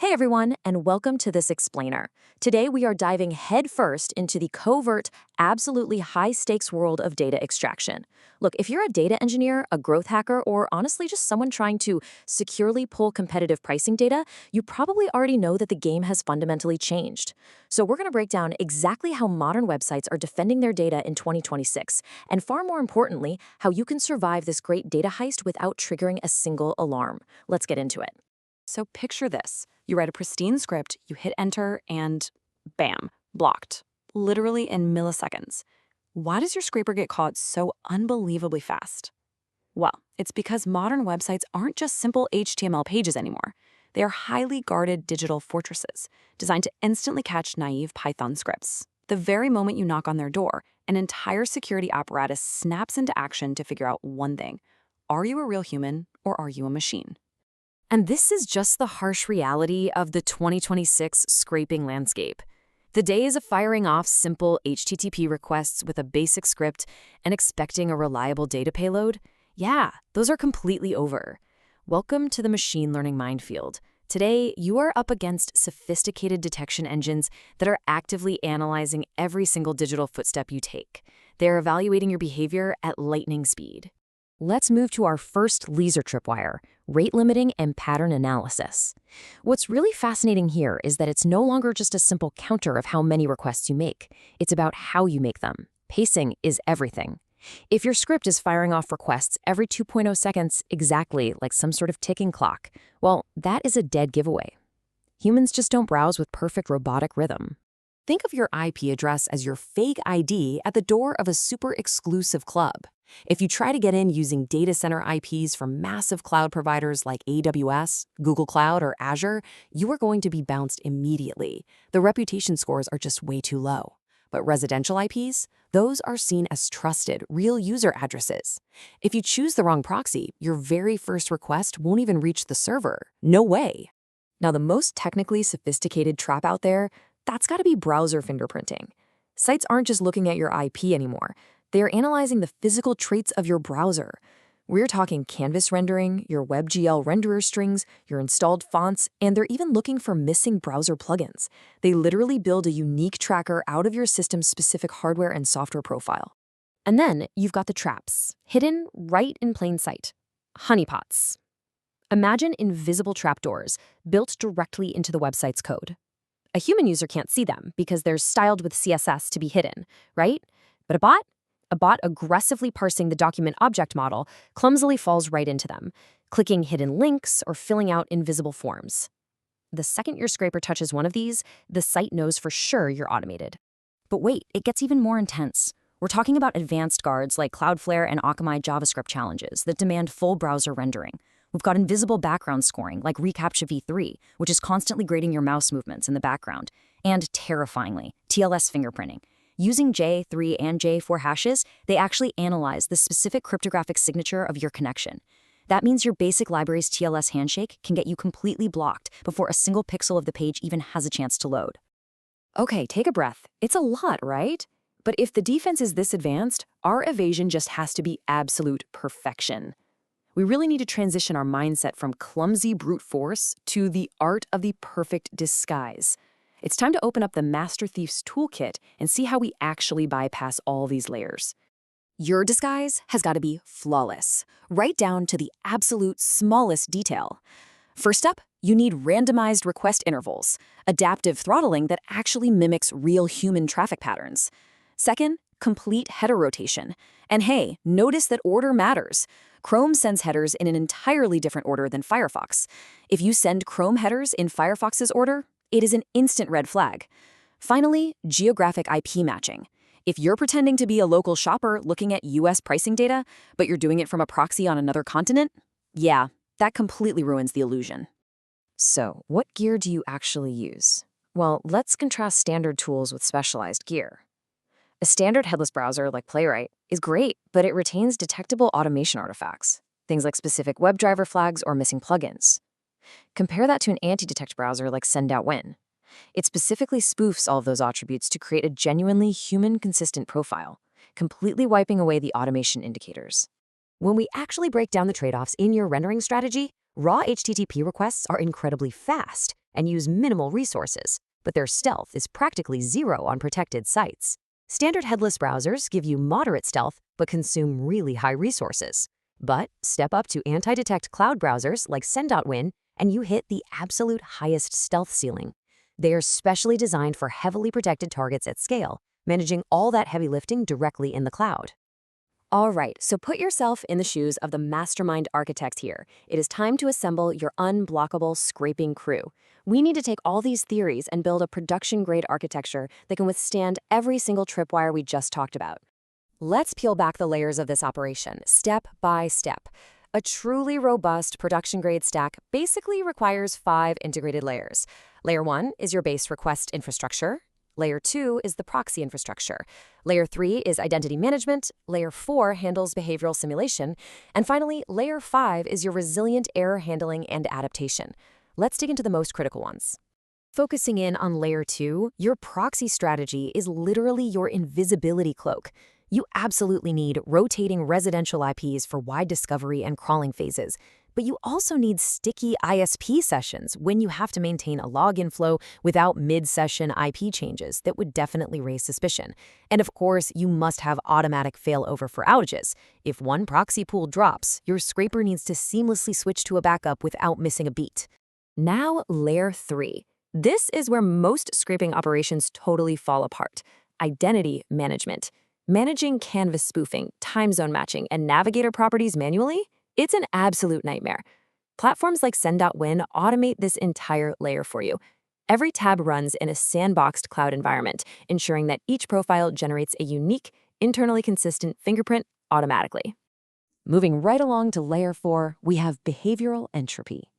Hey everyone, and welcome to this explainer. Today we are diving headfirst into the covert, absolutely high-stakes world of data extraction. Look, if you're a data engineer, a growth hacker, or honestly just someone trying to securely pull competitive pricing data, you probably already know that the game has fundamentally changed. So we're going to break down exactly how modern websites are defending their data in 2026, and far more importantly, how you can survive this great data heist without triggering a single alarm. Let's get into it. So picture this. You write a pristine script, you hit enter, and bam, blocked. Literally in milliseconds. Why does your scraper get caught so unbelievably fast? Well, it's because modern websites aren't just simple HTML pages anymore. They are highly guarded digital fortresses, designed to instantly catch naive Python scripts. The very moment you knock on their door, an entire security apparatus snaps into action to figure out one thing. Are you a real human or are you a machine? And this is just the harsh reality of the 2026 scraping landscape. The days of firing off simple HTTP requests with a basic script and expecting a reliable data payload, yeah, those are completely over. Welcome to the machine learning minefield. Today, you are up against sophisticated detection engines that are actively analyzing every single digital footstep you take. They're evaluating your behavior at lightning speed. Let's move to our first laser tripwire, rate limiting and pattern analysis. What's really fascinating here is that it's no longer just a simple counter of how many requests you make. It's about how you make them. Pacing is everything. If your script is firing off requests every 2.0 seconds, exactly like some sort of ticking clock, well, that is a dead giveaway. Humans just don't browse with perfect robotic rhythm. Think of your IP address as your fake ID at the door of a super exclusive club. If you try to get in using data center IPs from massive cloud providers like AWS, Google Cloud, or Azure, you are going to be bounced immediately. The reputation scores are just way too low. But residential IPs, those are seen as trusted, real user addresses. If you choose the wrong proxy, your very first request won't even reach the server. No way. Now, the most technically sophisticated trap out there, that's got to be browser fingerprinting. Sites aren't just looking at your IP anymore. They are analyzing the physical traits of your browser. We're talking canvas rendering, your WebGL renderer strings, your installed fonts, and they're even looking for missing browser plugins. They literally build a unique tracker out of your system's specific hardware and software profile. And then you've got the traps, hidden right in plain sight. Honeypots. Imagine invisible trapdoors built directly into the website's code. A human user can't see them because they're styled with CSS to be hidden, right? But a bot aggressively parsing the document object model clumsily falls right into them, clicking hidden links or filling out invisible forms. The second your scraper touches one of these, the site knows for sure you're automated. But wait, it gets even more intense. We're talking about advanced guards like Cloudflare and Akamai JavaScript challenges that demand full browser rendering. We've got invisible background scoring like reCAPTCHA v3, which is constantly grading your mouse movements in the background, and terrifyingly, TLS fingerprinting. Using J3 and J4 hashes, they actually analyze the specific cryptographic signature of your connection. That means your basic library's TLS handshake can get you completely blocked before a single pixel of the page even has a chance to load. Okay, take a breath. It's a lot, right? But if the defense is this advanced, our evasion just has to be absolute perfection. We really need to transition our mindset from clumsy brute force to the art of the perfect disguise. It's time to open up the Master Thief's toolkit and see how we actually bypass all these layers. Your disguise has got to be flawless, right down to the absolute smallest detail. First up, you need randomized request intervals, adaptive throttling that actually mimics real human traffic patterns. Second, complete header rotation. And hey, notice that order matters. Chrome sends headers in an entirely different order than Firefox. If you send Chrome headers in Firefox's order, it is an instant red flag. Finally, geographic IP matching. If you're pretending to be a local shopper looking at US pricing data, but you're doing it from a proxy on another continent, yeah, that completely ruins the illusion. So, what gear do you actually use? Well, let's contrast standard tools with specialized gear. A standard headless browser like Playwright is great, but it retains detectable automation artifacts, things like specific WebDriver flags or missing plugins. Compare that to an anti-detect browser like Send.win. It specifically spoofs all of those attributes to create a genuinely human-consistent profile, completely wiping away the automation indicators. When we actually break down the trade-offs in your rendering strategy, raw HTTP requests are incredibly fast, and use minimal resources, but their stealth is practically zero on protected sites. Standard headless browsers give you moderate stealth but consume really high resources. But step up to anti-detect cloud browsers like Send.win and you hit the absolute highest stealth ceiling. They are specially designed for heavily protected targets at scale, managing all that heavy lifting directly in the cloud. All right, so put yourself in the shoes of the mastermind architect here. It is time to assemble your unblockable scraping crew. We need to take all these theories and build a production-grade architecture that can withstand every single tripwire we just talked about. Let's peel back the layers of this operation, step by step. A truly robust production-grade stack basically requires 5 integrated layers. Layer 1 is your base request infrastructure. Layer 2 is the proxy infrastructure. Layer 3 is identity management. Layer 4 handles behavioral simulation. And finally, Layer 5 is your resilient error handling and adaptation. Let's dig into the most critical ones. Focusing in on Layer 2, your proxy strategy is literally your invisibility cloak. You absolutely need rotating residential IPs for wide discovery and crawling phases, but you also need sticky ISP sessions when you have to maintain a login flow without mid-session IP changes that would definitely raise suspicion. And of course, you must have automatic failover for outages. If one proxy pool drops, your scraper needs to seamlessly switch to a backup without missing a beat. Now, Layer 3. This is where most scraping operations totally fall apart. Identity management. Managing canvas spoofing, time zone matching, and navigator properties manually? It's an absolute nightmare. Platforms like Send.win automate this entire layer for you. Every tab runs in a sandboxed cloud environment, ensuring that each profile generates a unique, internally consistent fingerprint automatically. Moving right along to Layer 4, we have behavioral entropy.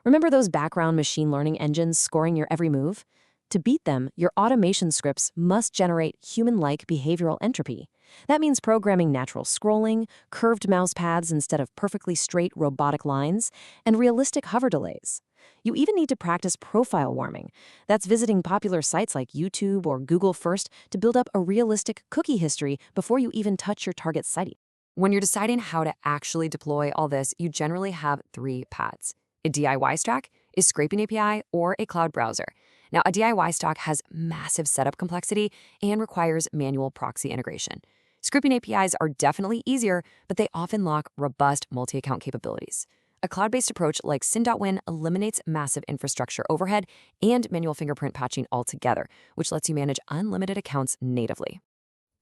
Remember those background machine learning engines scoring your every move? To beat them, your automation scripts must generate human-like behavioral entropy. That means programming natural scrolling, curved mouse paths instead of perfectly straight robotic lines, and realistic hover delays. You even need to practice profile warming. That's visiting popular sites like YouTube or Google first to build up a realistic cookie history before you even touch your target site. When you're deciding how to actually deploy all this, you generally have 3 paths: a DIY stack, a scraping API, or a cloud browser. Now, a DIY stack has massive setup complexity and requires manual proxy integration. Scraping APIs are definitely easier, but they often lack robust multi-account capabilities. A cloud-based approach like Send.win eliminates massive infrastructure overhead and manual fingerprint patching altogether, which lets you manage unlimited accounts natively.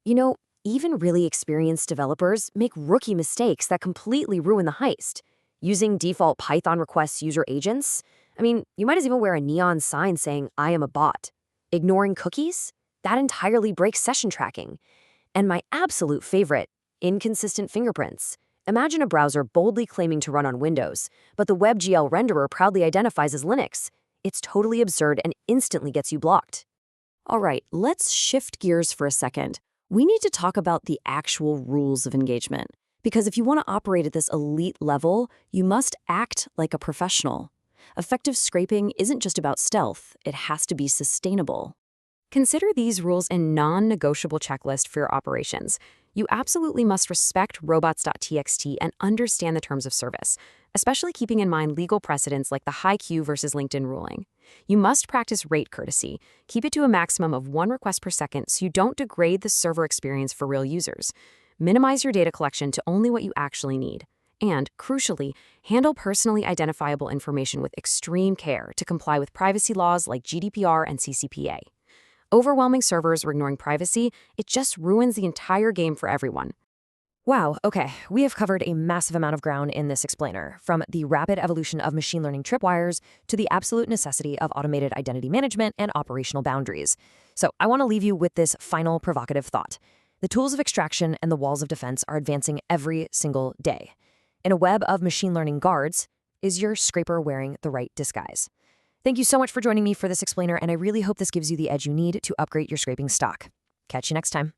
You know, even really experienced developers make rookie mistakes that completely ruin the heist. Using default Python requests user agents? I mean, you might as well wear a neon sign saying, "I am a bot." Ignoring cookies? That entirely breaks session tracking. And my absolute favorite, inconsistent fingerprints. Imagine a browser boldly claiming to run on Windows, but the WebGL renderer proudly identifies as Linux. It's totally absurd and instantly gets you blocked. All right, let's shift gears for a second. We need to talk about the actual rules of engagement. Because if you want to operate at this elite level, you must act like a professional. Effective scraping isn't just about stealth, it has to be sustainable. Consider these rules a non-negotiable checklist for your operations. You absolutely must respect robots.txt and understand the terms of service, especially keeping in mind legal precedents like the HiQ versus LinkedIn ruling. You must practice rate courtesy. Keep it to a maximum of 1 request per second so you don't degrade the server experience for real users. Minimize your data collection to only what you actually need. And, crucially, handle personally identifiable information with extreme care to comply with privacy laws like GDPR and CCPA. Overwhelming servers or ignoring privacy, it just ruins the entire game for everyone. Wow, okay, we have covered a massive amount of ground in this explainer, from the rapid evolution of machine learning tripwires to the absolute necessity of automated identity management and operational boundaries. So I want to leave you with this final provocative thought. The tools of extraction and the walls of defense are advancing every single day. In a web of machine learning guards, is your scraper wearing the right disguise? Thank you so much for joining me for this explainer, and I really hope this gives you the edge you need to upgrade your scraping stock. Catch you next time.